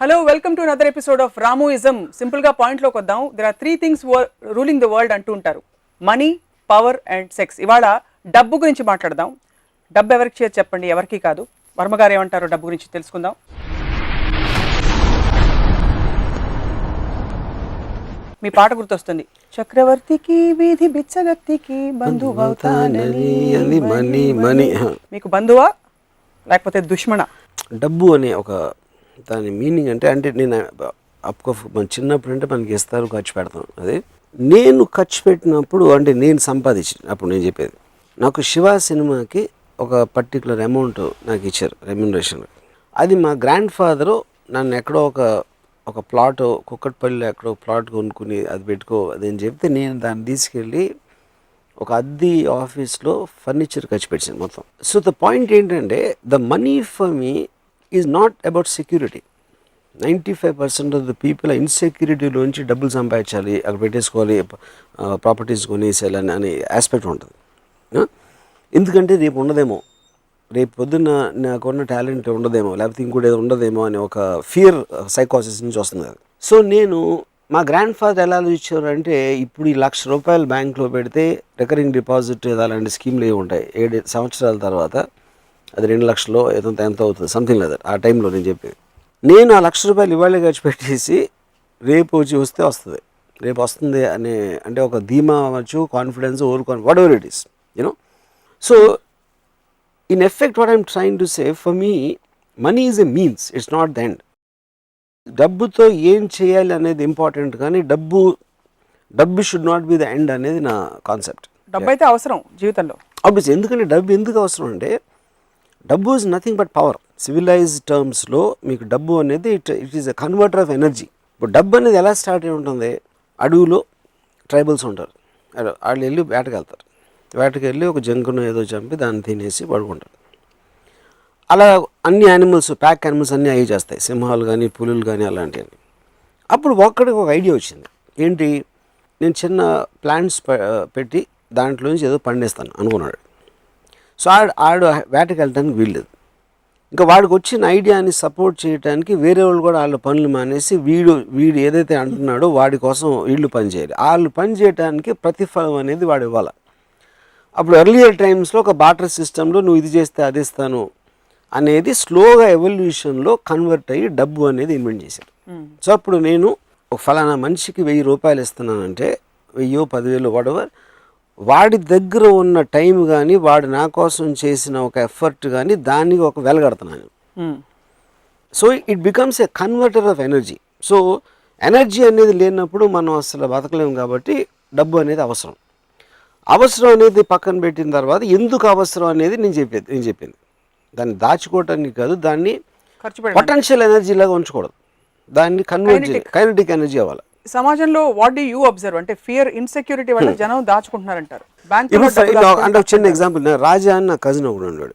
Hello, welcome to another episode of Ramuism. Simple ga point lo koddam. There are three things ruling the world antu untaru. Money, power and sex. Ivala డబ్బు గురించి మాట్లాడదాం. డబ్బు ఎవరికి చేయ చెప్పండి, ఎవరికి కాదు. వర్మ గారు ఏమంటారో డబ్బు గురించి తెలుసుకుందాం. మీ పాట గుర్తొస్తుంది. చక్రవర్తికి వీధి బిచ్చగత్తికి బంధువవుతానని. మీకు బంధువా లేకపోతే దుష్మణ? డబ్బు అనే ఒక దాని మీనింగ్ అంటే నేను మన చిన్నప్పుడు అంటే మనకి ఇస్తారు, ఖర్చు పెడతాం. అదే నేను ఖర్చు పెట్టినప్పుడు అంటే నేను సంపాదించినప్పుడు నేను చెప్పేది, నాకు శివ సినిమాకి ఒక పర్టికులర్ అమౌంట్ నాకు ఇచ్చారు రెమ్యునరేషన్. అది మా గ్రాండ్ ఫాదరు నన్ను ఎక్కడో ఒక ప్లాట్ కుక్కట్పల్లిలో ఎక్కడో ప్లాట్ కొనుక్కుని అది పెట్టుకో అదని చెప్తే నేను దాన్ని తీసుకెళ్ళి ఒక అద్దె ఆఫీస్లో ఫర్నిచర్ ఖర్చు పెట్టాను మొత్తం. సో ద పాయింట్ ఏంటంటే the money for me is not about security. 95% of the people ఇన్సెక్యూరిటీలోంచి డబ్బులు సంపాదించాలి, అక్కడ పెట్టేసుకోవాలి, ప్రాపర్టీస్ కొనేసేయాలని అనే ఆస్పెక్ట్ ఉంటుంది. ఎందుకంటే రేపు ఉండదేమో, రేపు పొద్దున్న నాకున్న టాలెంట్ ఉండదేమో, లేకపోతే ఇంకోటి ఏదో ఉండదేమో అనే ఒక ఫియర్ సైకాసిస్ నుంచి వస్తుంది అది. సో నేను మా గ్రాండ్ ఫాదర్ ఎలా ఆలోచించారు అంటే, ఇప్పుడు ఈ ₹1,00,000 బ్యాంక్లో పెడితే రికరింగ్ డిపాజిట్ అలాంటి స్కీమ్లు ఏమి ఉంటాయి, 7 సంవత్సరాల తర్వాత అది 2 లక్షలు ఎంత అవుతుంది, సంథింగ్ లేదా ఆ టైంలో నేను చెప్పేది. నేను ఆ ₹1,00,000 ఇవాళ ఖర్చు పెట్టేసి రేపు వస్తే వస్తుంది, రేపు వస్తుంది అనే అంటే ఒక ధీమా అవ్వచ్చు, confidence, what ever it is, you know. So in effect what I'm trying to say, for me money is a means, it's not the end. డబ్బుతో ఏం చేయాలి అనేది ఇంపార్టెంట్, కానీ డబ్బు should not be the end అనేది నా కాన్సెప్ట్. డబ్బు అయితే అవసరం జీవితంలో ఆబ్వియస్లీ. ఎందుకంటే డబ్బు ఎందుకు అవసరం అంటే, డబ్బు is nothing but power. Civilized టర్మ్స్లో మీకు డబ్బు అనేది it is a converter of energy. ఇప్పుడు డబ్బు అనేది ఎలా స్టార్ట్ అయి ఉంటుంది, అడవిలో ట్రైబల్స్ ఉంటారు, వాళ్ళు వెళ్ళి వేటకెళ్తారు, వేటకెళ్ళి ఒక జంకును ఏదో చంపి దాన్ని తినేసి పడుకుంటారు. అలా అన్ని యానిమల్స్, ప్యాక్ యానిమల్స్ అన్నీ అవి చేస్తాయి, సింహాలు కానీ పులులు కానీ అలాంటివన్నీ. అప్పుడు ఒక్కడికి ఒక ఐడియా వచ్చింది, ఏంటి, నేను చిన్న ప్లాంట్స్ పెట్టి దాంట్లోంచి ఏదో పండిస్తాను అనుకున్నాడు. సో ఆడు వేటకి వెళ్ళడానికి వీల్లేదు. ఇంకా వాడికి వచ్చిన ఐడియాని సపోర్ట్ చేయడానికి వేరే వాళ్ళు కూడా వాళ్ళ పనులు మానేసి వీడు ఏదైతే అంటున్నాడో వాడి కోసం వీళ్ళు పని చేయాలి. వాళ్ళు పని చేయడానికి ప్రతిఫలం అనేది వాడు ఇవ్వాలి. అప్పుడు ఎర్లియర్ టైమ్స్లో ఒక బాటర్ సిస్టంలో నువ్వు ఇది చేస్తే అది ఇస్తాను అనేది స్లోగా ఎవల్యూషన్లో కన్వర్ట్ అయ్యి డబ్బు అనేది ఇన్వెంట్ చేశారు. సో అప్పుడు నేను ఒక ఫలానా మనిషికి ₹1000 ఇస్తున్నానంటే 1000, 10,000 వాడెవర్, వాడి దగ్గర ఉన్న టైం కానీ వాడు నా కోసం చేసిన ఒక ఎఫర్ట్ కానీ దానికి ఒక వెలగడుతున్నాను. So it becomes a converter of energy. So energy అనేది లేనప్పుడు మనం అసలు బతకలేము. కాబట్టి డబ్బు అనేది అవసరం అనేది పక్కన పెట్టిన తర్వాత ఎందుకు అవసరం అనేది నేను చెప్పింది దాన్ని దాచుకోవటానికి కాదు, దాన్ని పొటెన్షియల్ ఎనర్జీ లాగా ఉంచకూడదు, దాన్ని కైనెటిక్ ఎనర్జీ అవ్వాలి. సమాజంలో వాట్ డు యూ అబ్జర్వ్ అంటే ఫియర్, ఇన్సెక్యూరిటీ వల్ల జనం దాచుకుంటున్నారంటారు. అంటే చిన్న ఎగ్జాంపుల్, రాజా అని నా కజిన్ ఒకడు ఉన్నాడు.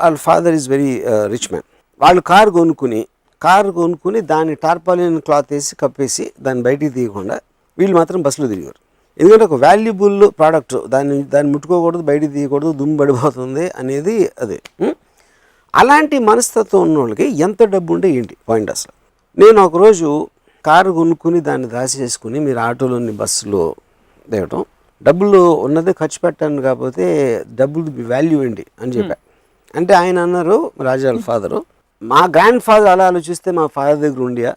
వాళ్ళ father is very rich man. వాళ్ళు కారు కొనుక్కుని దాన్ని టార్పాలిన్ క్లాత్ వేసి కప్పేసి దాన్ని బయటికి తీయకుండా వీళ్ళు మాత్రం బస్సులో తిరిగారు. ఎందుకంటే ఒక వాల్యుబుల్ ప్రోడక్ట్, దాన్ని ముట్టుకోకూడదు, బయటికి తీయకూడదు, దుమ్ము పడిపోతుంది అనేది అదే. అలాంటి మనస్తత్వం ఉన్న వాళ్ళకి ఎంత డబ్బు ఉంటే ఏంటి పాయింట్ అసలు. నేను ఒకరోజు కారు కొనుక్కుని దాన్ని దాచేసుకుని మీరు ఆటోలోని బస్సులో దిగటం, డబ్బులు ఉన్నదే ఖర్చు పెట్టాను, కాకపోతే డబ్బులు వాల్యూ ఏంటి అని చెప్పా. అంటే ఆయన అన్నారు, రాజా వాళ్ళ ఫాదరు, మా గ్రాండ్ ఫాదర్ అలా ఆలోచిస్తే మా ఫాదర్ దగ్గర ఉండియా,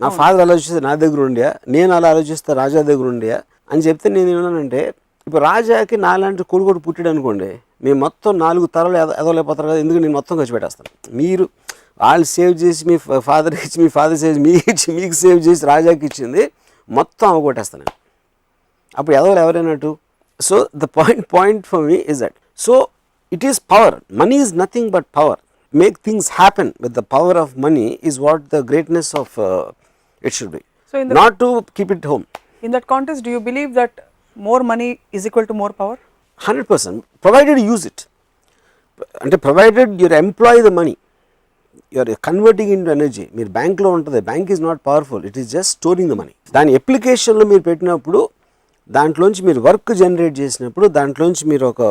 నా ఫాదర్ ఆలోచిస్తే నా దగ్గర ఉండియా, నేను అలా ఆలోచిస్తే రాజా దగ్గర ఉండియా అని చెప్తే నేను ఏమన్నానంటే, ఇప్పుడు రాజాకి నాలాంటి కొడుకు పుట్టాడు అనుకోండి, మేము మొత్తం 4 తరాలు ఎదవలేకపోతారు కదా, ఎందుకు నేను మొత్తం ఖర్చు పెట్టేస్తాను. మీరు వాళ్ళు సేవ్ చేసి మీ ఫాదర్కి ఇచ్చి, మీ ఫాదర్ సేవ్ మీకు సేవ్ చేసి రాజాకి ఇచ్చింది మొత్తం అవగొట్టేస్తాను. అప్పుడు ఎవరైనట్టు. So the point for me is that. So it is power. Money is nothing but power. Make things happen with the power of money is what the greatness of it should be. So not to keep it home. In that context, do you believe that more money is equal to more power? 100%, provided you use it. And provided you employ the money, you are converting into energy. మీరు బ్యాంక్లో ఉంటుంది, bank is not powerful, it is just storing the money. దాని అప్లికేషన్లో మీరు పెట్టినప్పుడు, దాంట్లోంచి మీరు work generate చేసినప్పుడు, దాంట్లోంచి మీరు ఒక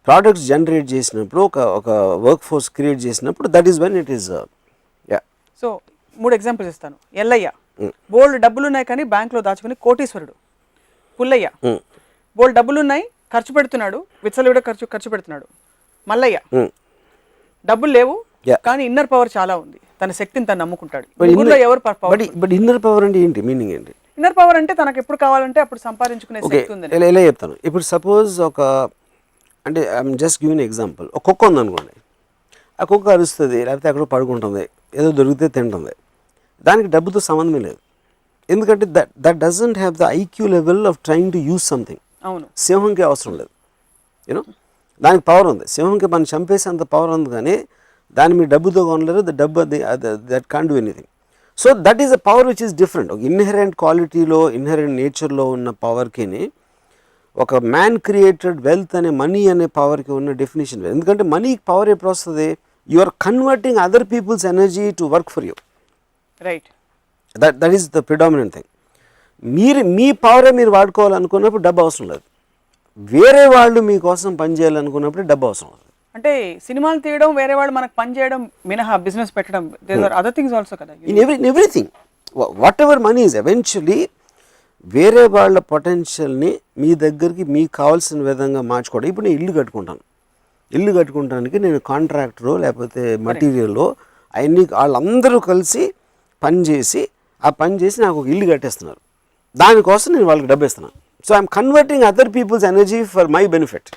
ప్రోడక్ట్స్ జనరేట్ చేసినప్పుడు, ఒక వర్క్ ఫోర్స్ క్రియేట్ చేసినప్పుడు, that is when it is so 3 examples ఇస్తాను. ఎల్లయ్య బోల్డ్ డబ్బులు ఉన్నాయి కానీ బ్యాంక్లో దాచుకుని కోటీశ్వరుడు. పుల్లయ్య బోల్డ్ డబ్బులు ఉన్నాయి, ఖర్చు పెడుతున్నాడు, విచ్చలవిడ ఖర్చు పెడుతున్నాడు. మల్లయ్య డబ్బులు లేవు కానీ ఇన్నర్ పవర్ చాలా ఉంది, తన శక్తిని తను నమ్ముకుంటాడు. ఎవరు పవర్? బట్ ఇన్నర్ పవర్ అంటే ఏంటి, మీనింగ్ ఏంటి? ఇన్నర్ పవర్ అంటే తనకు ఎప్పుడు కావాలంటే అప్పుడు సంపాదించుకునే శక్తి ఉంది. ఎలా చెప్తాను, ఇప్పుడు సపోజ్ ఒక అంటే ఐఎమ్ జస్ట్ గివింగ్ ఎగ్జాంపుల్. ఒక కుక్క ఉందనుకోండి, ఆ కుక్క అరుస్తుంది, లేకపోతే అక్కడ పడుకుంటుంది, ఏదో దొరికితే తింటుంది, దానికి డబ్బుతో సంబంధమే లేదు. ఎందుకంటే that doesn't have the IQ level of trying to use something. అవును, సింహంకి అవసరం లేదు, యూనో, దానికి పవర్ ఉంది. సింహంకి మనం చంపేసేంత పవర్ ఉంది, కానీ దాన్ని మీరు డబ్బుతో కొనలేరు. ద డబ్బు that can't do anything. So that is a power which is different. ఒక ఇన్హెరెంట్ క్వాలిటీలో, ఇన్హెరెంట్ నేచర్లో ఉన్న పవర్కి ఒక మ్యాన్ క్రియేటెడ్ వెల్త్ అనే మనీ అనే పవర్కి ఉన్న డెఫినేషన్. ఎందుకంటే మనీకి పవర్ ఎప్పుడు వస్తుంది? You are converting other people's energy to work for you. Right, that is the predominant thing. మీ పవరే మీరు వాడుకోవాలనుకున్నప్పుడు డబ్బు అవసరం లేదు. వేరే వాళ్ళు మీకోసం పనిచేయాలనుకున్నప్పుడు డబ్బు అవసరం లేదు. అంటే సినిమాలు తీయడం, వేరే వాళ్ళు మనకు పని చేయడం మినహా బిజినెస్ పెట్టడం, there are other things also కదా. In everything whatever money is eventually వేరే వాళ్ళ పొటెన్షియల్ని మీ దగ్గరికి మీకు కావాల్సిన విధంగా మార్చుకోవడం. ఇప్పుడు నేను ఇల్లు కట్టుకుంటానికి నేను కాంట్రాక్టరో లేకపోతే మటీరియల్లో అవన్నీ వాళ్ళందరూ కలిసి పనిచేసి నాకు ఒక ఇల్లు కట్టేస్తున్నారు. దానికోసం నేను వాళ్ళకి డబ్బు ఇస్తున్నాను. So I'm converting other people's energy for my benefit.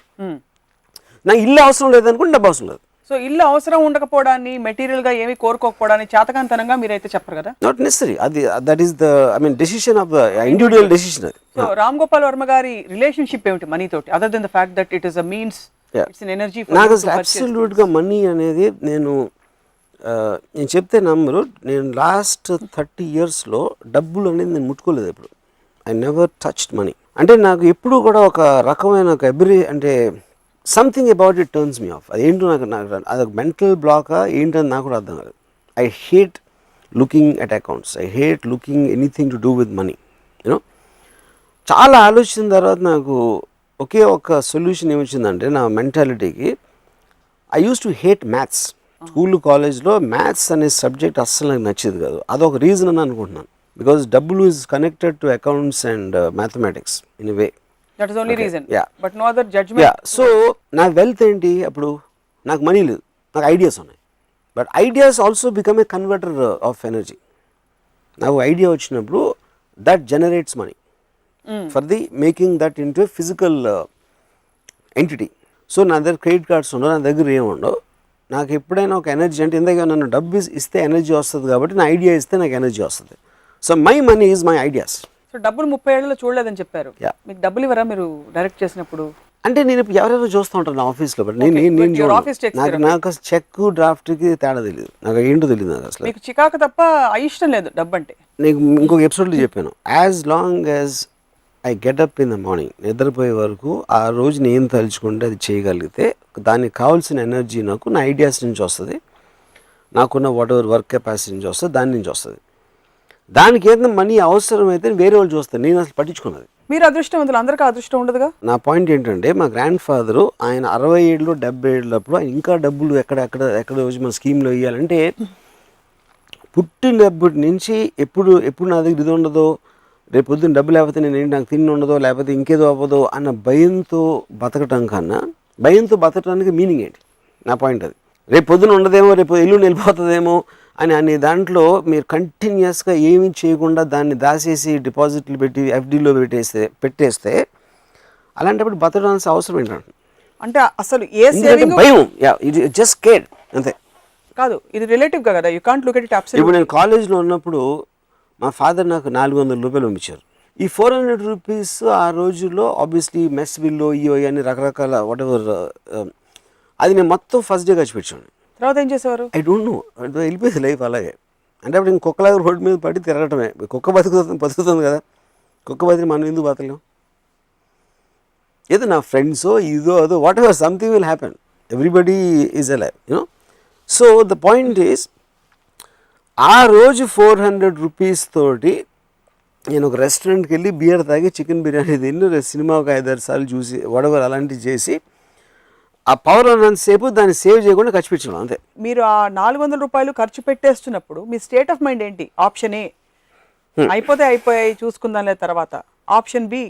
నాకు ఇల్లు అవసరం లేదనుకుంటే డబ్బు అవసరం లేదు. సో ఇల్లు అవసరం ఉండకపోవడాన్ని, మెటీరియల్ గా ఏమి కోరుకోకపోవడాన్ని చేతకాంతనంగా మీరైతే చెప్పరు కదా. Not necessary. అది that is the decision of the individual decision. అది సో రామ్ గోపాల్ వర్మ గారి రిలేషన్షిప్ ఏమిటి మనీ తోటి, other than the fact that it is a means, it's an energy? నాకు అసలు అబ్సల్యూట్గా మనీ అనేది నేను చెప్తే నమ్మరు. నేను లాస్ట్ 30 yearsలో డబ్బులు అనేది నేను ముట్టుకోలేదు ఎప్పుడు. I never touched money. అంటే నాకు ఎప్పుడు కూడా ఒక రకమైన ఒక అంటే something about it turns me of. అదేంటో నాకు అదొక మెంటల్ బ్లాకా ఏంటని నాకు కూడా అర్థం కాదు. I hate looking at accounts, I hate looking anything to do with money. You know, చాలా ఆలోచించిన తర్వాత నాకు ఒకే ఒక సొల్యూషన్ ఏమొచ్చిందంటే నా మెంటాలిటీకి, I use to hate maths. School కాలేజ్లో మ్యాథ్స్ అనే సబ్జెక్ట్ అస్సలు నాకు నచ్చేది కాదు. అదొక రీజన్ అని అనుకుంటున్నాను. బికాజ్ డబ్బులు is connected to accounts and mathematics in a way. That is only reason. Yeah. But no other judgment. Yeah. So నా వెల్త్ ఏంటి? అప్పుడు నాకు మనీ లేదు, నాకు ఐడియాస్ ఉన్నాయి. But ideas also become a converter of energy. నాకు idea వచ్చినప్పుడు that generates money for the making that into physical entity. So నా దగ్గర క్రెడిట్ కార్డ్స్ ఉండవు, నా దగ్గర ఏముండవు. నాకు ఎప్పుడైనా ఒక ఎనర్జీ అంటే ఇందాక నన్ను డబ్బు ఇస్తే ఎనర్జీ వస్తుంది కాబట్టి నా ఐడియా ఇస్తే నాకు ఎనర్జీ వస్తుంది. So my money is my ideas. So డబ్బులు 30 ఏళ్లలో చూడలేదని చెప్పారు. మీకు డబ్బులు ఇవ్వరా మీరు డైరెక్ట్ చేసినప్పుడు? అంటే నేను ఇప్పుడు ఎవరెవరో చూస్తూ ఉంటాను నా ఆఫీస్లో. బట్ నాకు చెక్ డ్రాఫ్ట్కి తేడా తెలియదు, నాకు ఏంటో తెలియదు. నాకు అసలు మీకు చికాకు తప్ప అయిష్టం లేదు డబ్బు అంటే. నీకు ఇంకొక ఎపిసోడ్లో చెప్పాను, as long as I get up in the morning, నిద్రపోయే వరకు ఆ రోజు నేను తలుచుకుంటే అది చేయగలిగితే దానికి కావాల్సిన ఎనర్జీ నాకు నా ఐడియాస్ నుంచి వస్తుంది, నాకున్న వాట్ ఎవర్ వర్క్ కెపాసిటీ నుంచి వస్తుంది, దాని నుంచి వస్తుంది. దానికి ఏదైనా మనీ అవసరమైతే వేరే వాళ్ళు చూస్తారు, నేను అసలు పట్టించుకున్నది. మీరు అదృష్టవంతులు, అందరికీ అదృష్టం ఉండదుగా. నా పాయింట్ ఏంటంటే మా గ్రాండ్ ఫాదరు ఆయన 67 70 ఏళ్ళప్పుడు ఆయన ఇంకా డబ్బులు ఎక్కడ వచ్చి మన స్కీమ్లో వేయాలంటే పుట్టినప్పటి నుంచి ఎప్పుడు నా దగ్గర ఇది ఉండదో, రేపు పొద్దున్న డబ్బు లేకపోతే నాకు తిండి ఉండదో, లేకపోతే ఇంకేదో అవ్వదో అన్న భయంతో బతకటం కన్నా భయంతో బతకడానికి మీనింగ్ ఏంటి? నా పాయింట్ అది. రేపు పొద్దున ఉండదేమో, రేపు ఎల్లుండి వెళ్ళిపోతుందేమో అనే దాంట్లో మీరు కంటిన్యూస్గా ఏమీ చేయకుండా దాన్ని దాచేసి డిపాజిట్లు పెట్టి ఎఫ్డీలో పెట్టేస్తే అలాంటప్పుడు బతకడానికి అవసరం ఏంటంటే అంటే అసలు ఏ సేవింగ్ భయం, ఇది జస్ట్ కేర్ అంతే. కాదు, ఇది రిలేటివ్ కదా, you can't look at it absolutely. ఇప్పుడు నేను కాలేజ్లో ఉన్నప్పుడు మా ఫాదర్ నాకు 400 రూపాయలు పంపించారు. ఈ 400 రూపీస్ ఆ రోజుల్లో ఆబ్వియస్లీ మెస్ బిల్లో ఇవో అన్ని రకరకాల వాట్ ఎవర్ అది నేను మొత్తం ఫస్ట్ డే ఖర్చు పెట్టాను. తర్వాత ఏం చేసేవారు? ఐ డోంట్ నో, వెళ్ళిపోయింది లైఫ్ అలాగే. అంటే అప్పుడు ఇంకొకలాగా రోడ్డు మీద పడి తిరగటమే. కుక్క బతుకుతుంది కదా, కుక్క బతికి మనం ఎందుకు బతకలేం? ఏదో నా ఫ్రెండ్సో ఇదో అదో what ever something will happen, everybody is alive, you know. So the point is ఆ రోజు 400 రూపీస్ తోటి నేను ఒక రెస్టారెంట్కి వెళ్ళి బియర్ తాగి చికెన్ బిర్యానీ తిని సినిమా ఒక 5-6 సార్లు చూసి వడవర్ అలాంటివి చేసి ఆ పవర్ ఉన్నంతసేపు దాన్ని సేవ్ చేయకుండా ఖర్చు పెట్టడం అంతే. మీరు ఆ 400 రూపాయలు ఖర్చు పెట్టేస్తున్నప్పుడు మీ స్టేట్ ఆఫ్ మైండ్ ఏంటి? ఆప్షన్ ఏ అయిపోతే అయిపోయాయి చూసుకుందాం లేదు తర్వాత, ఆప్షన్ బి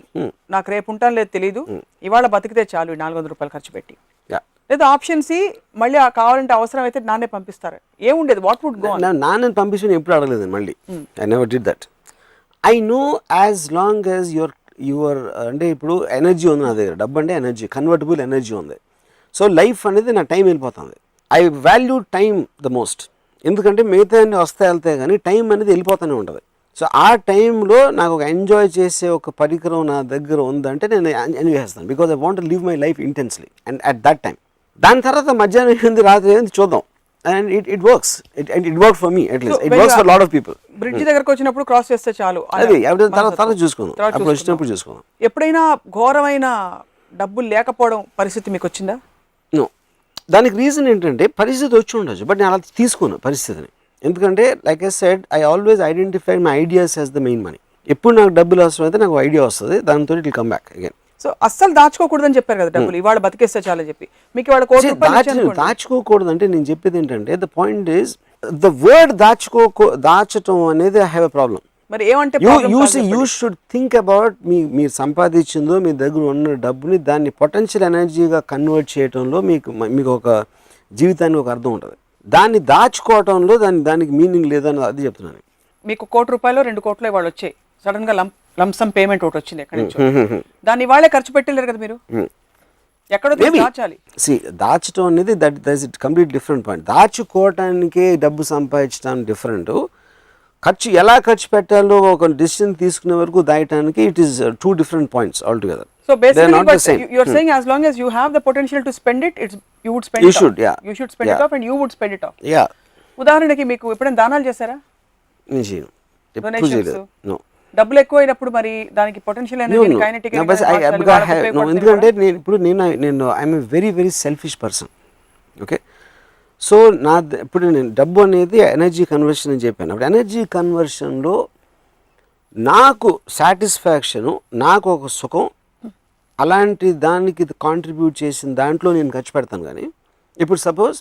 నాకు రేపు ఉంటాను లేదు తెలీదు, ఇవాళ బతికితే చాలు 400 రూపాయలు ఖర్చు పెట్టి, లేదా ఆప్షన్ సి మళ్ళీ కావాలంటే అవసరం అయితే నాన్నే పంపిస్తారు, ఏముండేది? What would go? నాన్నని పంపించి ఎప్పుడు అడగలేదు మళ్ళీ. I never did that. I know as long as your అంటే ఇప్పుడు ఎనర్జీ ఉంది నా దగ్గర, డబ్బు అంటే ఎనర్జీ, కన్వర్టబుల్ ఎనర్జీ ఉంది. సో లైఫ్ అనేది నా టైం వెళ్ళిపోతుంది. I value time the most. ఎందుకంటే మిగతా అన్ని వస్తే వెళ్తాయి కానీ టైం అనేది వెళ్ళిపోతూనే ఉంటుంది. సో ఆ టైంలో నాకు ఒక ఎంజాయ్ చేసే ఒక పరికరం నా దగ్గర ఉందంటే నేను ఎంజాయ్ చేస్తాను. Because I want to live my life intensely and at that time. దాని తర్వాత మధ్యాహ్నం ఏంది రాత్రి ఏంది చూద్దాం. And it works. It worked for me at least. It works for a lot of people. Bridge దగ్గరకు వచ్చినప్పుడు క్రాస్ చేస్తే చాలు, అది తర్వాత చూసుకుందాం, అప్పుడు వచ్చినప్పుడు చూసుకుందాం. ఎప్పుడైనా ఘోరమైన డబ్బులు లేకపోవడం పరిస్థితి మీకు వచ్చిందా? నో. దానికి రీజన్ ఏంటంటే పరిస్థితి వచ్చి ఉండొచ్చు, బట్ నేను అలా తీసుకున్నాను పరిస్థితిని. ఎందుకంటే like I said, I always identified my ideas as the main money. ఎప్పుడు నాకు డబ్బులు అవసరం అయితే నాకు ఐడియా వస్తుంది, దాంతో it will come back again. So అస్సలు దాచుకోకూడదని చెప్పారు కదా డబ్బులు, ఇవాళ బతికేస్తే చాలని చెప్పి. మీకు ఇవాళ దాచుకోకూడదు అంటే నేను చెప్పేది ఏంటంటే, the point is the word దాచటం అనేది ఐ హ్యావ్ ఎ ప్రాబ్లం. మరి ఏమంటే యూ షుడ్ థింక్ అబౌట్ మీరు సంపాదించిందో మీ దగ్గర ఉన్న డబ్బుని దాన్ని పొటెన్షియల్ ఎనర్జీగా కన్వర్ట్ చేయడంలో మీకు ఒక జీవితానికి ఒక అర్థం ఉంటుంది. దాన్ని దాచుకోవటంలో దానికి మీనింగ్ లేదని అది చెప్తున్నాను. మీకు ₹1 2 కోట్లు ఇవాళ వచ్చాయి, సడన్ గా లంసమ్ పేమెంట్ ఒకటి వచ్చింది ఎక్కడి నుంచి, దాన్ని వాళ్ళే ఖర్చు పెట్టలేరు కదా మీరు, ఎక్కడో దాచాలి. దాచడం అనేది that is complete different point. దాచుకోవటానికి డబ్బు సంపాదించడం డిఫరెంట్, ఎలా ఖర్చు పెట్టాలో ఒక డిసిషన్ తీసుకునే వరకు దాయటానికి it is 2 different points altogether. So basically you are saying as long as you have the potential to spend it, you would spend it. You should spend it off and you would spend it off. Yeah. ఉదాహరణకి మీకు ఎప్పుడైనా దానాలు చేశారా? నేను చేయను, ఎప్పుడు చేయలేదు. No. డబ్బులు ఎక్కువైనప్పుడు మరి దానికి పొటెన్షియల్ ఎనర్జీ కైనెటిక్ ఎందుకంటే నేను I'm a very very selfish person. Okay, so ఇప్పుడు నేను డబ్బు అనేది ఎనర్జీ కన్వర్షన్ అని చెప్పాను. అప్పుడు ఎనర్జీ కన్వర్షన్లో నాకు సాటిస్ఫాక్షను, నాకు ఒక సుఖం, అలాంటి దానికి కాంట్రిబ్యూట్ చేసిన దాంట్లో నేను ఖర్చు పెడతాను. కానీ ఇప్పుడు సపోజ్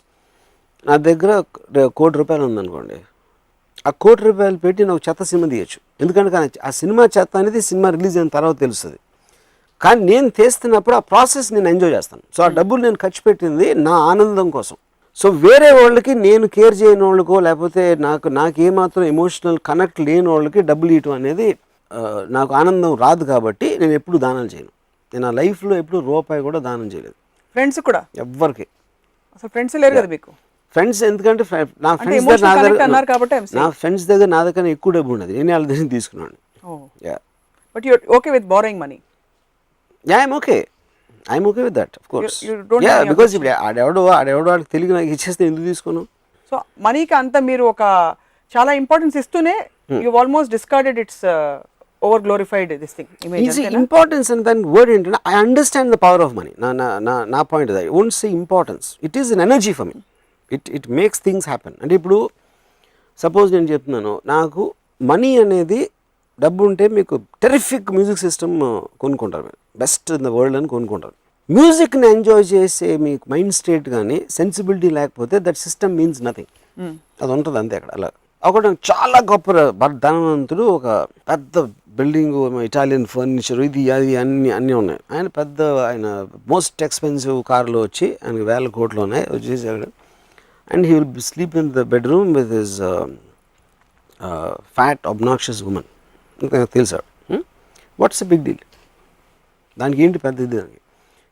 నా దగ్గర ₹1,00,00,000 ఉందనుకోండి, ఆ ₹1,00,00,000 పెట్టి నాకు చెత్త సినిమా తీయచ్చు. ఎందుకంటే ఆ సినిమా చెత్త అనేది సినిమా రిలీజ్ అయిన తర్వాత తెలుస్తుంది. కానీ నేను తీస్తున్నప్పుడు ఆ ప్రాసెస్ నేను ఎంజాయ్ చేస్తాను. సో ఆ డబ్బులు నేను ఖర్చు పెట్టింది నా ఆనందం కోసం. సో వేరే వాళ్ళకి, నేను కేర్ చేయని వాళ్ళకో లేకపోతే నాకు ఏమాత్రం ఎమోషనల్ కనెక్ట్ లేని వాళ్ళకి డబ్బులు ఇవ్వటం అనేది నాకు ఆనందం రాదు. కాబట్టి నేను ఎప్పుడు దానాలు చేయను. నేను ఆ లైఫ్లో ఎప్పుడు రూపాయి కూడా దానం చేయలేదు. ఫ్రెండ్స్ కూడా ఎవ్వరికి అసలు ఫ్రెండ్స్ లేరు కదా మీకు? ఫ్రెండ్స్ ఎందుకంటే నా ఫ్రెండ్స్ దగ్గర నా దగ్గర ఎక్కువ డబ్బు ఉండదు, నేను వాళ్ళ దగ్గర తీసుకున్నాను. But you are okay with borrowing money? Yeah, I'm okay with that, of course. Yeah, because ఇప్పుడు ఆడెవడో వాడికి తెలియదు, నాకు ఇచ్చేస్తే ఎందుకు తీసుకున్నాను? సో మనీకి అంత మీరు ఒక చాలా ఇంపార్టెన్స్ ఇస్తూనే you almost discarded it's over glorified this thing image. Importance అని దానికి వర్డ్ ఏంటంటే, I understand the power of money. నా point I won't say importance, it is an energy for me. It makes things happen. అంటే ఇప్పుడు suppose నేను చెప్తున్నాను, నాకు money అనేది డబ్బు ఉంటే మీకు టెరిఫిక్ మ్యూజిక్ సిస్టమ్ కొనుక్కుంటారు, మీరు బెస్ట్ ఇన్ ద వరల్డ్ అని కొనుక్కుంటారు. మ్యూజిక్ని ఎంజాయ్ చేసే మీకు మైండ్ స్టేట్ కానీ సెన్సిబిలిటీ లేకపోతే దట్ సిస్టమ్ మీన్స్ నథింగ్. అది ఉంటుంది అంతే అక్కడ. అలా ఒకటి చాలా గొప్ప ధనవంతుడు, ఒక పెద్ద బిల్డింగ్, ఇటాలియన్ ఫర్నిచర్, ఇది అది అన్నీ ఉన్నాయి. ఆయన మోస్ట్ ఎక్స్పెన్సివ్ కార్లో వచ్చి ఆయనకి ₹1,000 కోట్లు ఉన్నాయి వచ్చేసాడు. And he will sleep in the bedroom with his fat, obnoxious woman. తెలుసా? What's a big deal? దానికి ఏంటి పెద్ద ఇది?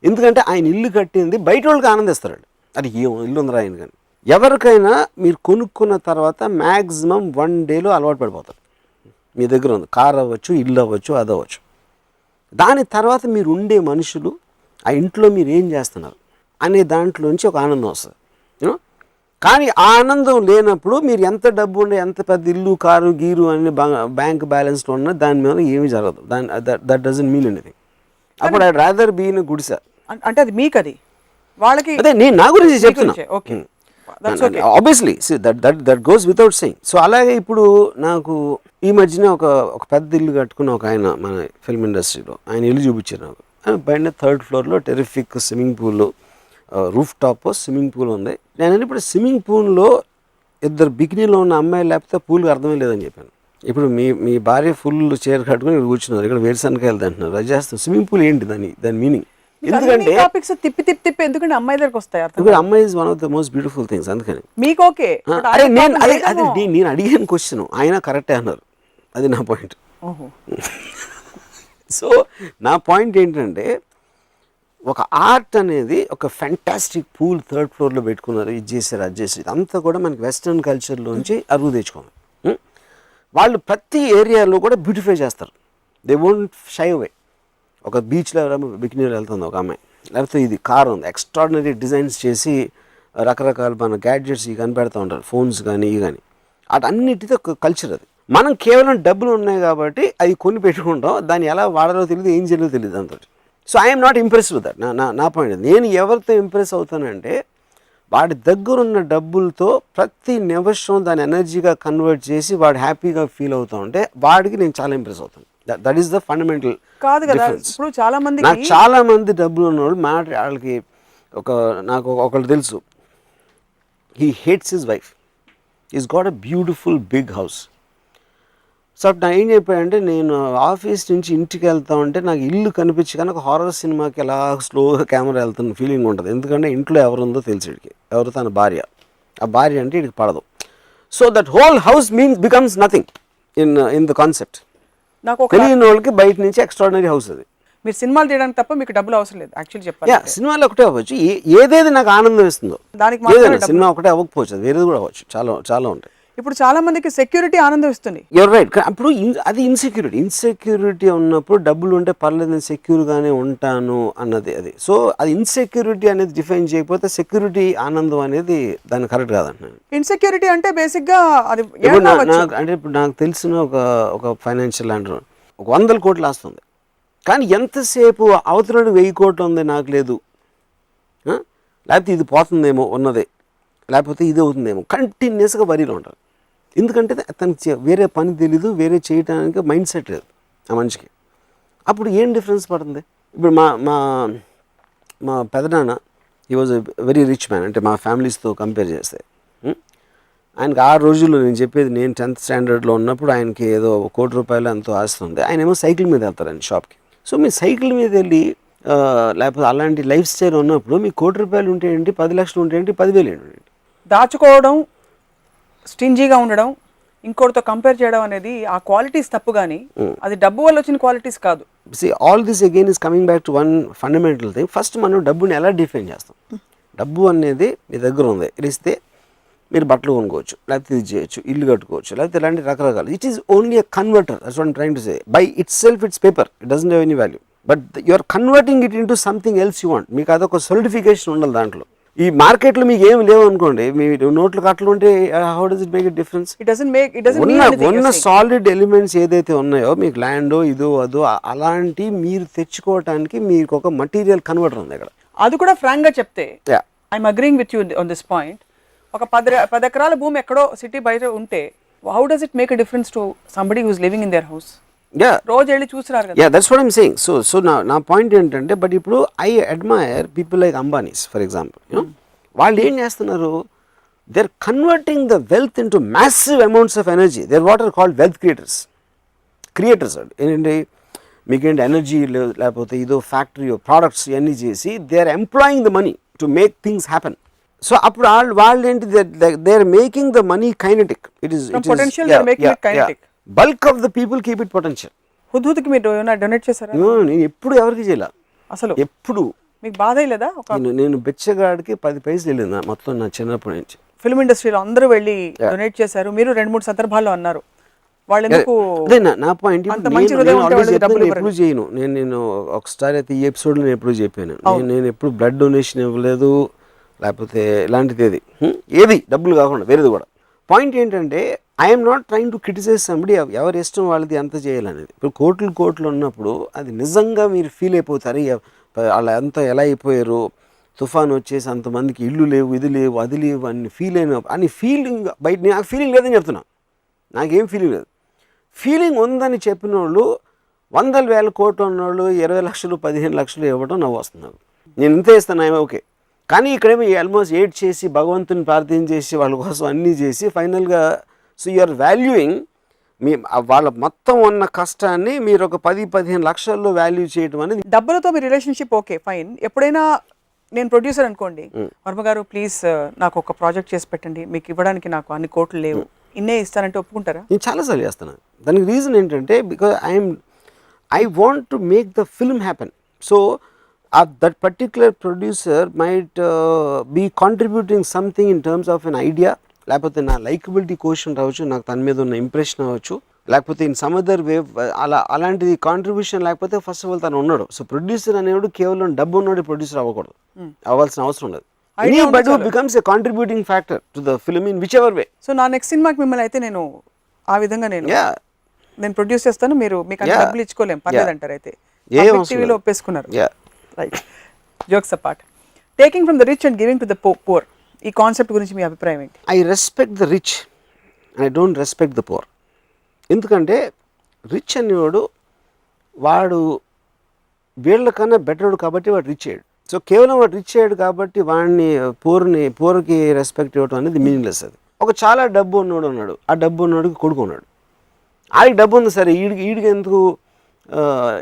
ఎందుకంటే ఆయన ఇల్లు కట్టింది బయట వాళ్ళకి ఆనందిస్తారు. అది ఏ ఇల్లు ఉందిరా ఆయన. కానీ ఎవరికైనా మీరు కొనుక్కున్న తర్వాత మ్యాక్సిమం 1 dayలో అలవాటు పడిపోతారు. మీ దగ్గర ఉంది కార్ అవ్వచ్చు, ఇల్లు అవ్వచ్చు, అది అవ్వచ్చు. దాని తర్వాత మీరు ఉండే మనుషులు, ఆ ఇంట్లో మీరు ఏం చేస్తున్నారు అనే దాంట్లోంచి ఒక ఆనందం వస్తుంది. కానీ ఆ ఆనందం లేనప్పుడు మీరు ఎంత డబ్బు ఉండే, ఎంత పెద్ద ఇల్లు, కారు, గీరు అన్ని బ్యాంక్ బ్యాలెన్స్లో ఉన్నా దాని మీద ఏమీ జరగదు. That doesn't mean anything. అప్పుడు ఐ రాదర్ బీ ఇన్ గుడిసె. అంటే అది మీకు, అది వాళ్ళకి, అదే నేను నా గురించి చెప్తున్నా. Obviously that goes without saying. So అలాగే ఇప్పుడు నాకు ఈ మధ్యన ఒక పెద్ద ఇల్లు కట్టుకున్న ఒక ఆయన మన ఫిల్మ్ ఇండస్ట్రీలో, ఆయన ఇల్లు చూపించారు నాకు. పైన 3rd floorలో terrific swimming pool, roof top swimming pool ఉంది. నేను ఇప్పుడు స్విమ్మింగ్ పూల్లో ఇద్దరు బికినీలో ఉన్న అమ్మాయిలు లేకపోతే పూల్కి అర్థమే లేదని చెప్పాను. ఇప్పుడు మీ భార్య ఫుల్ చీర కట్టుకుని ఇక్కడ కూర్చున్నారు, ఇక్కడ వేరుశనకాయలు అంటున్నారు, అది చేస్తాం. స్విమ్మింగ్ పూల్ ఏంటి దాని మీనింగ్? ఎందుకంటే టాపిక్స్ తిప్పి తిప్పి తిప్పి ఎందుకంటే అమ్మాయి దగ్గరకు వస్తాయి అర్థం. ఇప్పుడు అమ్మాయి is one of the most beautiful things. అందుకని మీకు ఓకే. అరే నేను అడిగాను క్వశ్చన్, ఆయన కరెక్టే అన్నారు, అది నా పాయింట్. సో నా పాయింట్ ఏంటంటే ఒక ఆర్ట్ అనేది ఒక ఫ్యాంటాస్టిక్ పూల్ 3rd ఫ్లోర్లో పెట్టుకున్నారు, ఇది చేశారు అది చేశారు, ఇదంతా కూడా మనకి వెస్ట్రన్ కల్చర్లోంచి అరువు తెచ్చుకోవాలి. వాళ్ళు ప్రతి ఏరియాలో కూడా బ్యూటిఫై చేస్తారు. They won't shy away. ఒక బీచ్లో బికినీలో వెళ్తుంది ఒక అమ్మాయి, లేకపోతే ఇది కార్ ఉంది, ఎక్స్ట్రాడినరీ డిజైన్స్ చేసి రకరకాల మన గ్యాడ్జెట్స్ ఇవి కనిపెడతా ఉంటారు, ఫోన్స్ కానీ ఇవి కానీ. అటన్నిటితో ఒక కల్చర్ అది. మనం కేవలం డబ్బులు ఉన్నాయి కాబట్టి అవి కొని పెట్టుకుంటాం, దాన్ని ఎలా వాడాలో తెలియదు, ఏం చేయాలో తెలియదు దాంతో. So I'm not impress with that. నా పాయింట్. నేను ఎవరితో ఇంప్రెస్ అవుతానంటే వాడి దగ్గరున్న డబ్బులతో ప్రతి నిమిషం దాని ఎనర్జీగా కన్వర్ట్ చేసి వాడు హ్యాపీగా ఫీల్ అవుతూ ఉంటే వాడికి నేను చాలా ఇంప్రెస్ అవుతాను. దట్ ఈస్ ద ఫండమెంటల్ కాదు కదా. ఇప్పుడు చాలా మంది నాకు చాలా మంది డబ్బులు ఉన్నవాళ్ళు వాళ్ళకి నాకు ఒకళ్ళు తెలుసు, he hates his wife, is got a beautiful big house. So నా ఏం చెప్పాడంటే, నేను ఆఫీస్ నుంచి ఇంటికి వెళ్తా ఉంటే నాకు ఇల్లు కనిపించి కానీ ఒక హారర్ సినిమాకి ఎలా స్లోగా కెమెరా వెళ్తున్న ఫీలింగ్ ఉంటుంది. ఎందుకంటే ఇంట్లో ఎవరుందో తెలిసి వీడికి, ఎవరు తన భార్య, ఆ భార్య అంటే వీడికి పడదు. So that whole house becomes nothing in the concept. నాకు తెలియని వాళ్ళకి బయట నుంచి ఎక్స్ట్రాడినరీ హౌస్ అది. మీరు సినిమాలు తీయడానికి తప్ప మీకు డబ్బులు అవసరం లేదు యాక్చువల్లీ చెప్పాలి. సినిమాలు ఒకటే అవ్వచ్చు, ఏదేది నాకు ఆనందం ఇస్తుందో దానికి ఏదైనా సినిమా ఒకటే అవ్వకపోవచ్చు, అది వేరేది కూడా అవ్వచ్చు, చాలా ఉంటాయి. ఇప్పుడు చాలా మందికి సెక్యూరిటీ ఆనందం ఇస్తుంది. You're right. అప్పుడు అది ఇన్సెక్యూరిటీ ఉన్నప్పుడు డబ్బులు ఉంటే పర్లేదు, నేను సెక్యూర్గానే ఉంటాను అన్నది అది. సో అది ఇన్సెక్యూరిటీ అనేది డిఫైన్ చేయకపోతే సెక్యూరిటీ ఆనందం అనేది దాన్ని కరెక్ట్ కాదంటున్నాను. ఇన్సెక్యూరిటీ అంటే బేసిక్గా అది ఇప్పుడు నాకు తెలిసిన ఒక ఫైనాన్షియల్ ల్యాండర్ 100 కోట్లు ఆస్తుంది, కానీ ఎంతసేపు అవతలడు 1000 కోట్లు ఉంది నాకు లేదు, లేకపోతే ఇది పోతుందేమో ఉన్నదే, లేకపోతే ఇది అవుతుందేమో, కంటిన్యూస్గా వరిలో ఉంటారు. ఎందుకంటే అతనికి వేరే పని తెలీదు, వేరే చేయడానికి మైండ్ సెట్ లేదు ఆ మనిషికి. అప్పుడు ఏం డిఫరెన్స్ పడుతుంది? ఇప్పుడు మా పెదనాన్న, he was a very rich man, అంటే మా ఫ్యామిలీస్తో కంపేర్ చేస్తే ఆయనకి ఆ రోజుల్లో నేను చెప్పేది, నేను 10th స్టాండర్డ్లో ఉన్నప్పుడు ఆయనకి ఏదో 1 కోటి రూపాయలు ఎంతో ఆస్తుంది. ఆయన ఏమో సైకిల్ మీద వెళ్తారండి షాప్కి. సో మీ సైకిల్ మీద వెళ్ళి లేకపోతే అలాంటి లైఫ్ స్టైల్ ఉన్నప్పుడు మీకు 1 కోటి రూపాయలు ఉంటే ఏంటి, 10 లక్షలు ఉంటే ఏంటి, 10,000 ఏంటి? దాచుకోవడం, స్టింజీగా ఉండడం, ఇంకోటితో కంపేర్ చేయడం అనేది ఆ క్వాలిటీస్ తప్పు, కానీ అది డబ్బు వల్ల వచ్చిన క్వాలిటీస్ కాదు. See, all this again is coming back to one fundamental thing. First మనం డబ్బుని ఎలా డిఫైన్ చేస్తాం? డబ్బు అనేది మీ దగ్గర ఉంది, ఇస్తే మీరు బట్టలు కొనుక్కోవచ్చు, లేకపోతే ఇది చేయొచ్చు, ఇల్లు కట్టుకోవచ్చు, లేకపోతే ఇలాంటి రకరకాలు. It is only a converter. That's what I'm trying to say. By itself it's paper, it doesn't have any value, but you are converting it into something else you want. మీకు అదొక solidification ఉండాలి దాంట్లో. ఈ మార్కెట్లో మీకు ఏమి లేవు అనుకోండి, మీ నోట్లు కట్టలు ఉంటే how does it make it difference? ఉన్న సాలిడ్ ఎలిమెంట్స్ ఏదైతే ఉన్నాయో, మీకు ల్యాండో ఇదో అదో అలాంటి మీరు తెచ్చుకోవటానికి మీకు ఒక మటీరియల్ కన్వర్టర్ ఉంది అక్కడ. అది కూడా ఫ్రాంక్ గా చెప్తే, I'm agreeing with you on this point. ఒక 10 ఎకరాల భూమి ఎక్కడో సిటీ బయట ఉంటే, how does it make a difference to somebody who is living in their house? రోజు వెళ్ళి చూసినారు కదా. That's what I'm saying. So నా పాయింట్ ఏంటంటే, బట్ ఇప్పుడు I admire people like Ambanis for example. వాళ్ళు ఏం చేస్తున్నారు? They are converting the wealth into massive amounts of energy. They are what are called wealth creators. ఏంటంటే మీకేంటి ఎనర్జీ లేకపోతే ఇదో ఫ్యాక్టరీ ప్రోడక్ట్స్ ఇవన్నీ చేసి they are employing the money to make things happen. So అప్పుడు వాళ్ళు ఏంటి, they are making the money kinetic. It is bulk of the people keep it potential. హుద్హుద్కి మీరు డొనేట్ చేశారా? నేను ఎప్పుడు ఎవరికి చేయలే అసలు. ఎప్పుడు మీకు బాధ లేదా? నేను బెచ్చగాడికి 10 పైసలు వెళ్ళింది మొత్తం నా చిన్నప్పటి నుంచి. ఫిల్మ్ ఇండస్ట్రీలో అందరూ వెళ్ళి డొనేట్ చేశారు, మీరు 2-3 సందర్భాల్లో అన్నారు. వాళ్ళు ఎందుకు? అదే నా పాయింట్. ఎప్పుడు చేయను నేను ఒకసారి అయితే ఈ ఎపిసోడ్లో నేను ఎప్పుడు చెప్పాను, నేను ఎప్పుడు బ్లడ్ డొనేషన్ ఇవ్వలేదు, లేకపోతే ఇలాంటిది ఏది డబ్బులు కాకుండా వేరేది కూడా. పాయింట్ ఏంటంటే, I'm not trying to criticise somebody, ఎవరి ఇష్టం వాళ్ళది ఎంత చేయాలనేది. ఇప్పుడు కోట్లు ఉన్నప్పుడు అది నిజంగా మీరు ఫీల్ అయిపోతారు, వాళ్ళు ఎంత ఎలా అయిపోయారు, తుఫాన్ వచ్చేసి అంతమందికి ఇల్లు లేవు, ఇది లేవు, అది లేవు అని ఫీలింగ్ బయట. నాకు ఫీలింగ్ లేదని చెప్తున్నా, నాకేం ఫీలింగ్ లేదు. ఫీలింగ్ ఉందని చెప్పిన వాళ్ళు 100,000 కోట్లు ఉన్నవాళ్ళు 20 లక్షలు 15 లక్షలు ఇవ్వడం నవ్వు వస్తుంది నాకు. నేను ఇంత ఇస్తాను, ఓకే. కానీ ఇక్కడేమో ఆల్మోస్ట్ ఎయిట్ చేసి భగవంతుని ప్రార్థన చేసి వాళ్ళ కోసం అన్నీ చేసి ఫైనల్గా సో యూఆర్ వాల్యూయింగ్ మీ వాళ్ళ మొత్తం ఉన్న కష్టాన్ని మీరు ఒక 10-15 లక్షల్లో వాల్యూ చేయడం అనేది. డబ్బులతో మీ రిలేషన్షిప్ ఓకే ఫైన్, ఎప్పుడైనా నేను ప్రొడ్యూసర్ అనుకోండి, వర్మ గారు ప్లీజ్ నాకు ఒక ప్రాజెక్ట్ చేసి పెట్టండి, మీకు ఇవ్వడానికి నాకు అన్ని కోట్లు లేవు, ఇన్నే ఇస్తానంటే ఒప్పుకుంటారా? నేను చాలాసార్లు చేస్తాను. దానికి రీజన్ ఏంటంటే because I want to make the film happen. So that particular producer might be contributing something in terms of an idea, లేకపోతే నా లైకబిలిటీ క్వశ్చన్ రావచ్చు, నాకు తన మీద ఉన్న ఇంప్రెషన్ అవ్వచ్చు, లేకపోతే ఇన్ సమ్ అదర్ వే అలాంటిది కాంట్రిబ్యూషన్ లేకపోతే ఫస్ట్ ఆఫ్ ఆల్ తను ఉన్నాడు. సో ప్రొడ్యూసర్ అనేవాడు కేవలం డబ్బు ఉన్నాడు ప్రొడ్యూసర్ అవ్వకూడదు, అవ్వాల్సిన అవసరం ఉండదు. Anybody who becomes a contributing factor to the film in whichever way. So నా నెక్స్ట్ సినిమాకి మిమ్మల్ని అయితే నేను ఆ విధంగా నేను ప్రొడ్యూస్ చేస్తాను, మీకు అంత డబ్బులు ఇచ్చుకోలేం పర్లేదు అంటారు. అయితే టీవీలో ఒప్పేసుకున్నారు. Right, jokes apart, taking from the rich and giving to the poor, ఈ కాన్సెప్ట్ గురించి మీ అభిప్రాయం ఏంటి? I respect the rich and I don't respect the poor. ఎందుకంటే రిచ్ అనేవాడు వాడు వీళ్ళకన్నా బెటర్డు కాబట్టి వాడు రిచ్ అయ్యాడు. సో కేవలం వాడు రిచ్ అయ్యాడు కాబట్టి వాడిని పూర్కి రెస్పెక్ట్ ఇవ్వడం అనేది మీనింగ్లెస్. అది ఒక చాలా డబ్బు ఉన్నోడు ఉన్నాడు, ఆ డబ్బు ఉన్నోడికి కొడుకు ఉన్నాడు, ఆడికి డబ్బు ఉంది సరే, ఈడికి ఎందుకు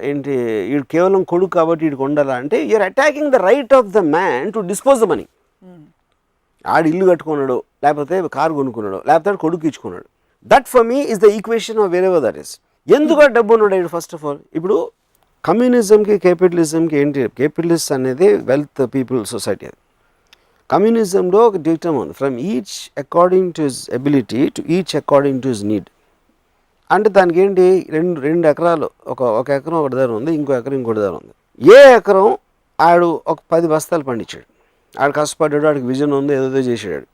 ఏంటి ఈడు కేవలం కొడుకు కాబట్టి వీడికి ఉండాలా అంటే you are attacking the right of the man to dispose the money. ఆడు ఇల్లు కట్టుకున్నాడు, లేకపోతే కారు కొనుక్కున్నాడు, లేకపోతే కొడుకు ఇచ్చుకున్నాడు. That for me is the equation of wherever that is. ఎందుకు డబ్బు ఉన్నాడు ఫస్ట్ ఆఫ్ ఆల్? ఇప్పుడు కమ్యూనిజంకి క్యాపిటలిజంకి ఏంటి? క్యాపిటలిస్ట్ అనేది వెల్త్ పీపుల్ సొసైటీ. అది కమ్యూనిజంలో ఒక డిక్టమ్ ఉంది, from each according to his ability to each according to his need. అంటే దానికి ఏంటి, రెండు ఎకరాలు, ఒక ఎకరం ఒకటి దగ్గర ఉంది, ఇంకో ఎకరం ఇంకోటి దగ్గర ఉంది. ఏ ఎకరం ఆడు ఒక 10 బస్తాలు పండించాడు, ఆడు కష్టపడ్డాడు, ఆడికి విజన్ ఉంది, ఏదో చేసాడు.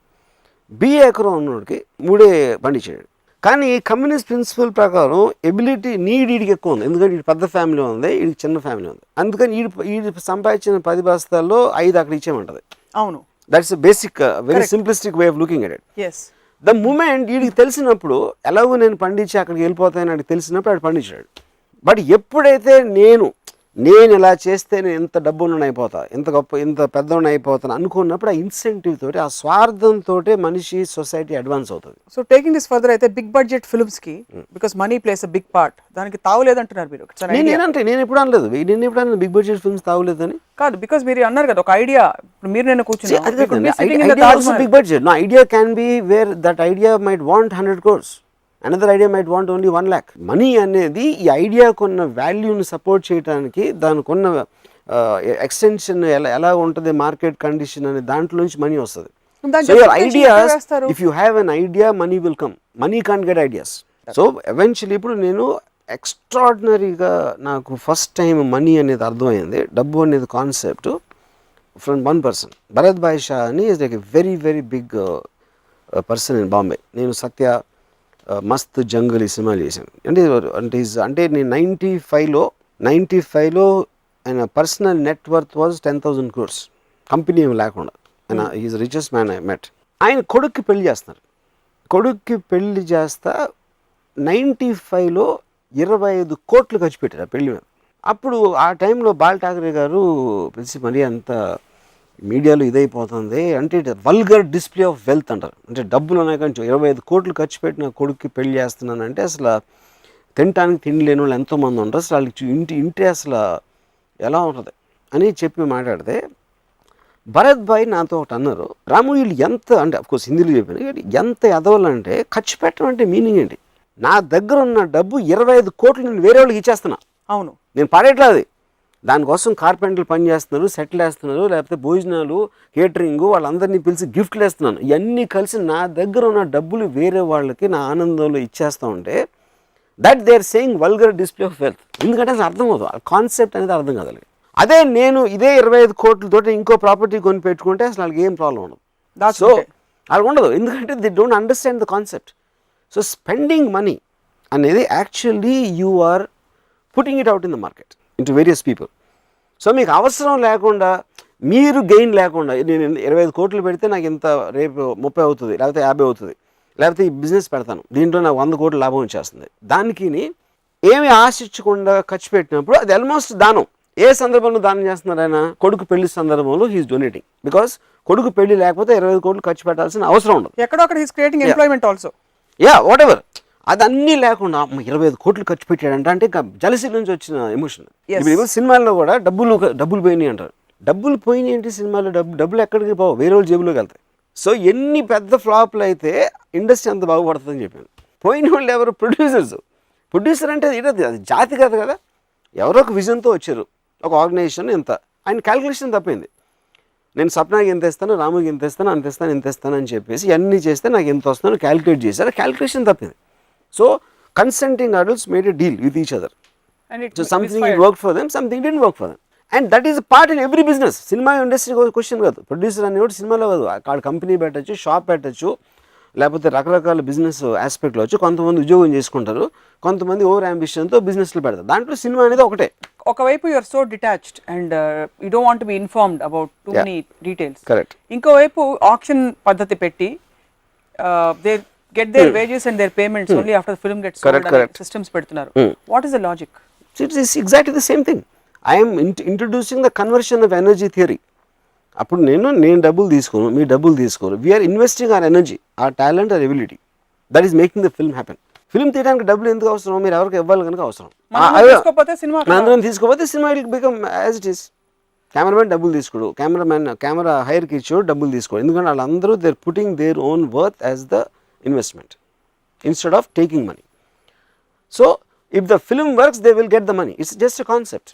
బి ఎకరం ఉన్నోడికి 3 పండించాడు. కానీ కమ్యూనిస్ట్ ప్రిన్సిపల్ ప్రకారం ఎబిలిటీ వీడికి ఎక్కువ ఉంది, ఎందుకంటే వీడి పెద్ద ఫ్యామిలీ ఉంది, వీడికి చిన్న ఫ్యామిలీ ఉంది. అందుకని వీడి సంపాదించిన 10 బస్తాల్లో 5 అక్కడ ఇచ్చేయమంటది. అవును, that's basic very simplistic way of looking at it. The moment వీడికి తెలిసినప్పుడు ఎలాగో నేను పండించి అక్కడికి వెళ్ళిపోతానని వాడికి తెలిసినప్పుడు వాడు పండించాడు. బట్ ఎప్పుడైతే నేను ఇలా చేస్తే నేను ఇంత డబ్బులను అయిపోతా, ఇంత గొప్ప ఇంత పెద్దవాడిని అయిపోతాను అనుకున్నప్పుడు ఆ ఇన్సెంటివ్ తోటి, ఆ స్వార్థంతో మనిషి సొసైటీ అడ్వాన్స్ అవుతుంది. సో టేకింగ్ దిస్ ఫర్దర్ అయితే బిగ్ బడ్జెట్ ఫిల్మ్స్ కి because money plays a big part, దానికి తావులేదంటున్నారు మీరు. నేను ఎప్పుడు అనలేదు, నేను ఎప్పుడు అనలేదు బిగ్ బడ్జెట్ ఫిల్మ్స్ తావులేదని. కాదు, బికాస్ మీరు అన్నారు కదా ఒక ఐడియా, మీరు నేను కూర్చున్నా big budget. No idea can be where that idea might want 100 crores. Another idea might want only 1 lakh. Money అనేది ఈ ఐడియాకున్న వాల్యూని సపోర్ట్ చేయడానికి, దానికి ఉన్న ఎక్స్టెన్షన్ ఎలా ఉంటుంది మార్కెట్ కండిషన్ అనే దాంట్లోంచి మనీ వస్తుంది. So your ideas, if you have an idea money will come, money can't get ideas. So eventually ఇప్పుడు నేను ఎక్స్ట్రాడినరీగా నాకు ఫస్ట్ టైం మనీ అనేది అర్థమైంది, డబ్బు అనేది concept from one person. Bharat bhai Shah అని is like a very very big person in Bombay. నేను సత్య, మస్త్ జంగల్ ఈ సినిమాలు చేశాను. అంటే నేను 95లో ఆయన personal net worth was 10,000 crores, company ఏమి లేకుండా. ఆయన is richest man I met. ఆయన కొడుక్కి పెళ్లి చేస్తున్నారు. కొడుక్కి పెళ్లి చేస్తా 95లో 25 కోట్లు ఖర్చు పెట్టారు ఆ పెళ్లి మీద. అప్పుడు ఆ టైంలో బాల్ ఠాకరే గారు పిలిచి మరీ అంత మీడియాలో ఇదైపోతుంది అంటే వల్గర్ డిస్ప్లే ఆఫ్ వెల్త్ అంటారు. అంటే డబ్బులు ఉన్నాయి కానీ 25 కోట్లు ఖర్చు పెట్టిన కొడుక్కి పెళ్లి చేస్తున్నానంటే అసలు తినటానికి తిండి లేని వాళ్ళు ఎంతోమంది ఉంటారు, అసలు వాళ్ళకి ఇంటి అసలు ఎలా ఉంటుంది అని చెప్పి మాట్లాడితే భరత్ భాయ్ నాతో ఒకటి అన్నారు, రాము వీళ్ళు ఎంత అంటే అఫ్కోర్స్ హిందీలో చెప్పాను, ఎంత ఎదవాలంటే ఖర్చు పెట్టడం అంటే మీనింగ్ ఏంటి? నా దగ్గర ఉన్న డబ్బు 25 కోట్లు నేను వేరే వాళ్ళకి ఇచ్చేస్తున్నా. అవును, నేను పడేట్లా, అది దానికోసం కార్పెంటర్లు పని చేస్తున్నారు, సెటిల్ వేస్తున్నారు, లేకపోతే భోజనాలు, కేటరింగ్, వాళ్ళందరినీ పిలిచి గిఫ్ట్లు వేస్తున్నాను. ఇవన్నీ కలిసి నా దగ్గర ఉన్న డబ్బులు వేరే వాళ్ళకి నా ఆనందంలో ఇచ్చేస్తూ ఉంటే that they are saying vulgar display of wealth. ఎందుకంటే అసలు అర్థం అవుతుంది, ఆ కాన్సెప్ట్ అనేది అర్థం కాదు. అదే నేను ఇదే 25 కోట్లతో ఇంకో ప్రాపర్టీ కొని పెట్టుకుంటే అసలు వాళ్ళకి ఏం ప్రాబ్లం ఉండదు. సో వాళ్ళకి ఉండదు, ఎందుకంటే they don't understand the concept. So spending money అనేది actually you are putting it out in the market into various people. So మీకు అవసరం లేకుండా, మీరు గెయిన్ లేకుండా, నేను 25 కోట్లు పెడితే నాకు ఇంత రేపు 30 అవుతుంది, లేకపోతే 50 అవుతుంది, లేకపోతే ఈ బిజినెస్ పెడతాను దీంట్లో నాకు 100 కోట్ల లాభం వచ్చేస్తుంది, దానికి ఏమి ఆశించకుండా ఖర్చు పెట్టినప్పుడు అది ఆల్మోస్ట్ దానం. ఏ సందర్భంలో దానం చేస్తున్నారు ఆయన? కొడుకు పెళ్లి సందర్భంలో హీఈస్ డొనేటింగ్. బికాస్ కొడుకు పెళ్లి లేకపోతే 25 కోట్లు ఖర్చు పెట్టాల్సిన అవసరం ఉండదు. ఎక్కడో అక్కడ he's creating employment also. Yeah what ever, అది అన్నీ లేకుండా 25 కోట్లు ఖర్చు పెట్టాడంట అంటే ఇంకా జలసీ నుంచి వచ్చిన ఎమోషన్. ఇప్పుడు సినిమాల్లో కూడా డబ్బులు పోయినాయి అంటారు. డబ్బులు పోయినాయి ఏంటి సినిమాలో? డబ్బులు ఎక్కడికి పోవు, వేరే వాళ్ళ జేబులోకి వెళ్తాయి. సో ఎన్ని పెద్ద ఫ్లాప్లు అయితే ఇండస్ట్రీ అంత బాగుపడుతుందని చెప్పాను. పోయిన వాళ్ళు ఎవరు? ప్రొడ్యూసర్ అంటే అది జాతి కాదు కదా, ఎవరో ఒక విజన్తో వచ్చారు, ఒక ఆర్గనైజేషన్ ఇంత, ఆయన క్యాలిక్యులేషన్ తప్పింది. నేను సప్నాకి ఎంత ఇస్తాను, రాముకి ఎంత ఇస్తాను, ఇంత ఇస్తాను అని చెప్పేసి అన్నీ చేస్తే నాకు ఎంత వస్తుందో క్యాలిక్యులేట్ చేశారు, క్యాలిక్యులేషన్ తప్పింది. So consenting adults made a deal with each other. So something it work for them, something didn't work for them. And that is part in every business. Cinema industry question కాదు, producer అనేవాడు సినిమాలో కాదు, అక్కడ company పెట్టచ్చు, shop పెట్టచ్చు, లేకపోతే రకరకాల business ఆస్పెక్ట్లో వచ్చి కొంతమంది ఉద్యోగం చేసుకుంటారు, కొంతమంది ఓవర్ అంబిషన్తో బిజినెస్లో పెడతారు. దాంట్లో సినిమా అనేది ఒకటే. ఒకవైపు you're so detached and you don't want be informed about too many details. Correct. ఇంకోవైపు ఆక్షన్ పద్ధతి పెట్టి they get their wages and their payments only after film gets sold అనే సిస్టమ్స్ పెడుతున్నారు. What is the logic? It is exactly the same thing. I'm introducing the conversion of energy theory. అప్పుడు నేను డబ్బులు తీసుకోను, మీ డబ్బులు తీసుకోరు, we're investing our energy, our talent, our ability. That is making the film happen. Film తీయడానికి డబ్బులు ఎందుకు అవసరం? మీరు ఎవరికి ఇవ్వాలి కనుక అవసరం. అందరం తీసుకోకపోతే cinema will become as it is. Cameraman డబ్బులు తీసుకోడు, కెమెరా హైర్కి ఇచ్చాడు డబ్బులు తీసుకోడు, ఎందుకంటే వాళ్ళందరూ they are putting their own worth as the investment instead of taking money. So if the film works, they will get the money. It's just a concept.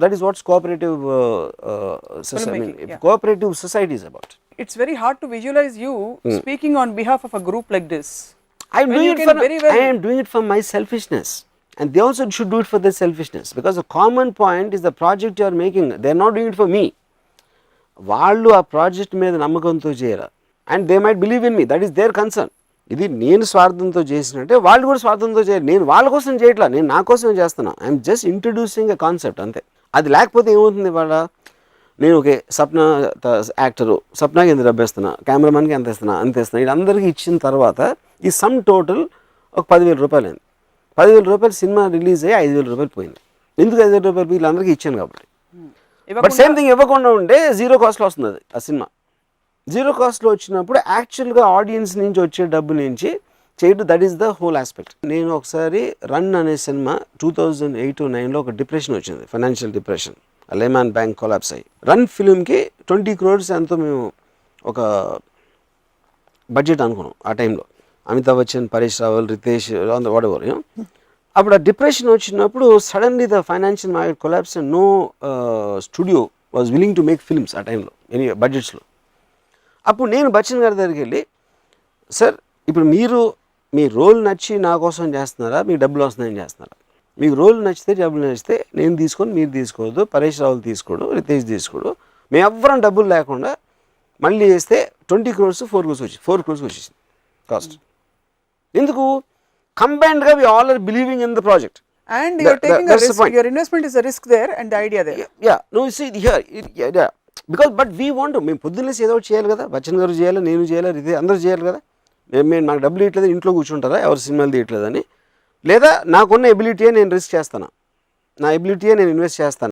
That is what cooperative cooperative society is about. It's very hard to visualize you speaking on behalf of a group like this. I am doing it for my selfishness, and they also should do it for their selfishness, because the common point is the project you are making. They are not doing it for me. Vallu aa project మీద నమ్మకంతో చేయరా, and they might believe in me. That is their concern. ఇది నేను స్వార్థంతో చేసినట్టే వాళ్ళు కూడా స్వార్థంతో చేయరు. నేను వాళ్ళ కోసం చేయట్లా, నేను నా కోసమే చేస్తున్నా. I'm just introducing a concept అంతే. అది లేకపోతే ఏమవుతుంది? వాళ్ళ నేను ఓకే సప్న యాక్టరు, సప్నాకి ఎంత డబ్బు ఇస్తున్నా, కెమెరామెన్కి ఎంత ఇస్తున్నా, వీళ్ళందరికీ ఇచ్చిన తర్వాత ఈ సమ్ టోటల్ ఒక 10,000 రూపాయలు అయింది. 10,000 రూపాయలు సినిమా రిలీజ్ అయ్యి 5,000 రూపాయలు పోయింది. ఎందుకు 5,000 రూపాయలు వీళ్ళందరికీ ఇచ్చాను కాబట్టి. బట్ సేమ్ థింగ్ ఇవ్వకుండా ఉంటే జీరో కాస్ట్లో వస్తుంది అది ఆ సినిమా. జీరో కాస్ట్లో వచ్చినప్పుడు యాక్చువల్గా ఆడియన్స్ నుంచి వచ్చే డబ్బు నుంచి చేయడం, that is the whole aspect. నేను ఒకసారి రన్ అనే సినిమా 2008-09లో ఒక డిప్రెషన్ వచ్చింది, financial depression, Lehman bank collapse అయ్యి. రన్ ఫిల్మ్కి 20 crores ఎంతో మేము ఒక బడ్జెట్ అనుకున్నాం ఆ టైంలో. Amitabh Bachchan, Paresh Rawal, Riteish, whatever. అప్పుడు ఆ డిప్రెషన్ వచ్చినప్పుడు suddenly the financial market collapse and no studio was willing to make films ఆ టైంలో, ఎనీ బడ్జెట్స్లో. అప్పుడు నేను బచ్చన్ గారి దగ్గరికి వెళ్ళి, సార్ ఇప్పుడు మీరు మీ రోల్ నచ్చి నా కోసం చేస్తున్నారా, మీకు డబ్బులు వస్తున్నాయని చేస్తున్నారా? మీకు రోల్ నచ్చితే డబ్బులు నచ్చితే నేను తీసుకొని మీరు తీసుకోవద్దు, పరేష్ రావులు తీసుకోడు, రితేష్ తీసుకోడు, మేము ఎవ్వరం డబ్బులు లేకుండా మళ్ళీ చేస్తే 20 crores 4 crores వచ్చేసింది కాస్ట్. ఎందుకు? కంబైన్డ్గా we all are believing in the project. And you are taking a risk. Your investment is a risk there and the idea there. Yeah, no, you see here, yeah. Because but we want, మేము పొద్దున్నే ఏదో ఒకటి చేయాలి కదా, బచ్చన్ గారు చేయాలి, నేను చేయాలి, ఇది అందరూ చేయాలి కదా. మేము నాకు డబ్బులు ఇవ్వట్లేదు, ఇంట్లో కూర్చుంటారా, ఎవరు సినిమాలు తీయట్లేదని? లేదా నాకున్న ఎబిలిటీయే నేను రిస్క్ చేస్తాను, నా ఎబిలిటీయే నేను ఇన్వెస్ట్ చేస్తాను.